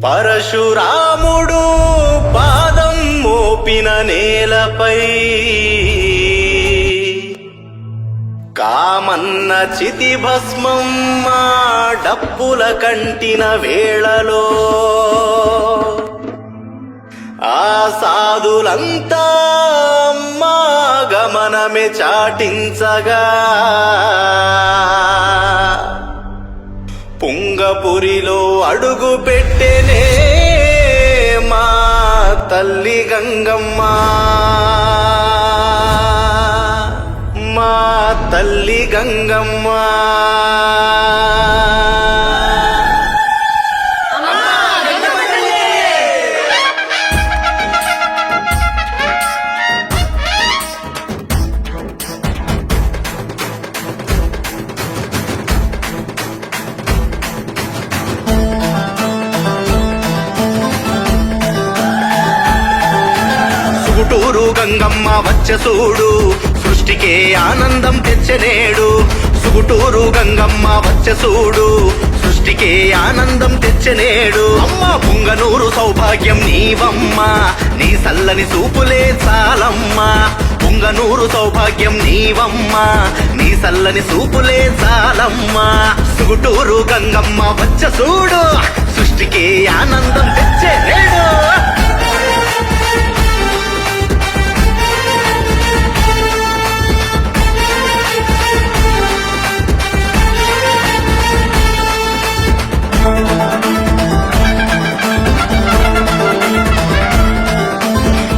పరశురాముడు పాదం మోపిన నేలపై కామన్న చితిభస్మం మా డప్పుల కంటిన వేళలో ఆ సాధులంతా మా గమనమే చాటించగా పుంగపురిలో అడుగు పెట్టెనే మా తల్లి గంగమ్మ, మా తల్లి గంగమ్మ. సుగుటూరు గంగమ్మ వచ్చె చూడు, సృష్టికే ఆనందం తెచ్చనేడు. సుగుటూరు గంగమ్మ వచ్చె చూడు, సృష్టికే ఆనందం తెచ్చనేడు. అమ్మ పుంగనూరు సౌభాగ్యం నీవమ్మ, నీ సల్లని చూపులే చాలమ్మ. పుంగనూరు సౌభాగ్యం నీవమ్మ, నీ సల్లని చూపులే చాలమ్మ. సుగుటూరు గంగమ్మ వచ్చె చూడు, సృష్టికే ఆనందం తెచ్చనేడు.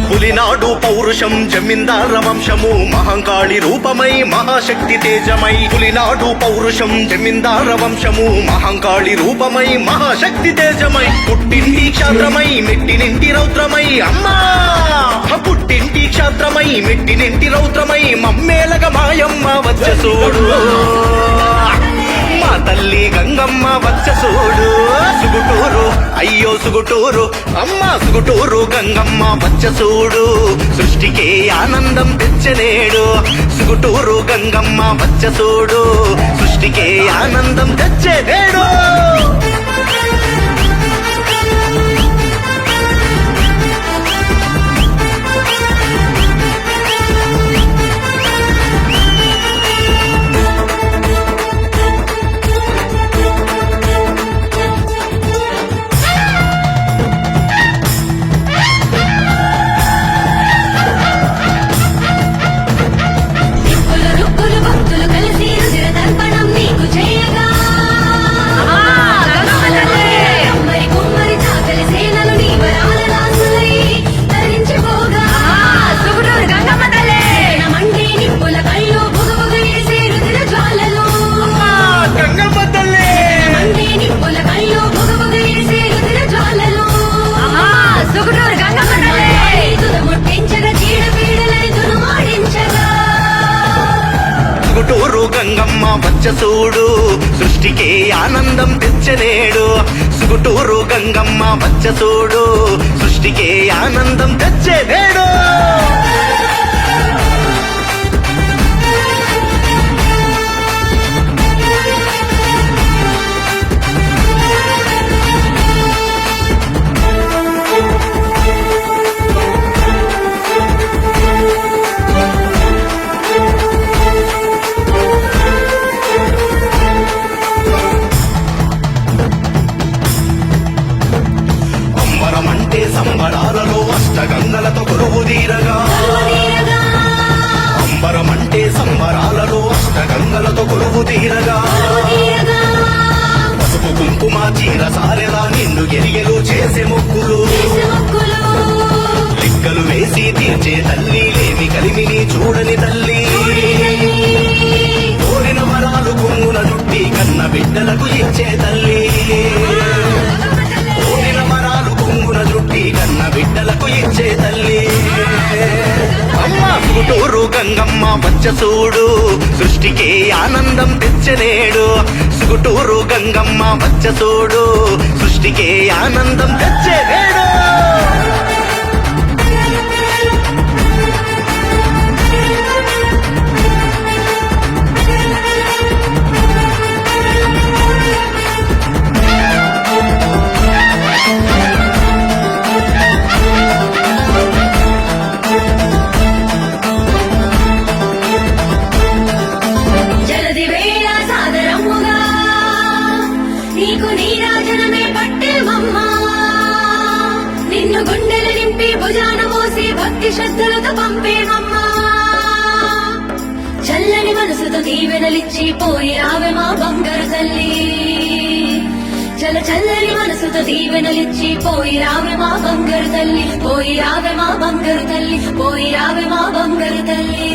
పులినాడు పౌరుషం జమీందార వంశము, మహంకాళి రూపమై మహాశక్తి తేజమై. పులినాడు పౌరుషం జమీందార వంశము, మహంకాళి రూపమై మహాశక్తి తేజమై. పుట్టింటి క్షాత్రమై మెట్టినింటి రౌద్రమై అమ్మా, పుట్టింటి క్షాత్రమై మెట్టినింటి రౌద్రమై మమ్మేలగ మాయమ్మ వచ్చె చూడు, మా తల్లి గంగమ్మ వచ్చె చూడు. సుగుటూరు అయ్యో సుగుటూరు అమ్మ, సుగుటూరు గంగమ్మ వచ్చె చూడు, సృష్టికే ఆనందం తెచ్చనేడు. సుగుటూరు గంగమ్మ వచ్చె చూడు, సృష్టికే ఆనందం తెచ్చనేడు. సుగుటూరు గంగమ్మ వచ్చె చూడు, సృష్టికే ఆనందం తెచ్చనేడు. సుగుటూరు గంగమ్మ వచ్చె చూడు, సృష్టికే ఆనందం తెచ్చనేడు. సంబరాలలో అష్టగంగలతో కొలువు తీరగా, అంబరమంటే సంబరాలలో అష్టగంగలతో కొలువు తీరగా. పసుపు కుంకుమ చీర సారెలా నిన్ను ఎరియలు చేసే మొక్కులు, లిక్కలు వేసి తీర్చే తల్లి, లేమి కలిమిని చూడని తల్లి. కోరిన వరాలు కొంగున చుట్టి కన్న బిడ్డలకు ఇచ్చే తల్లి, కన్న బిడ్డలకు ఇచ్చే తల్లి. అమ్మ సుగుటూరు గంగమ్మ వచ్చె చూడు, సృష్టికే ఆనందం తెచ్చనేడు. సుగుటూరు గంగమ్మ వచ్చె చూడు, సృష్టికే ఆనందం తెచ్చనేడు. భక్తి శ్రద్ధలతో పంపేమమ్మా చల్లని మనసుతో దీవెనలిచ్చి పోయి రావే మా బంగారు తల్లి చల్లని మనసుతో దీవెనలిచ్చి పోయి రావే మా బంగారు తల్లి పోయి రావే మా బంగారు తల్లి పోయి రావే మా బంగారు తల్లి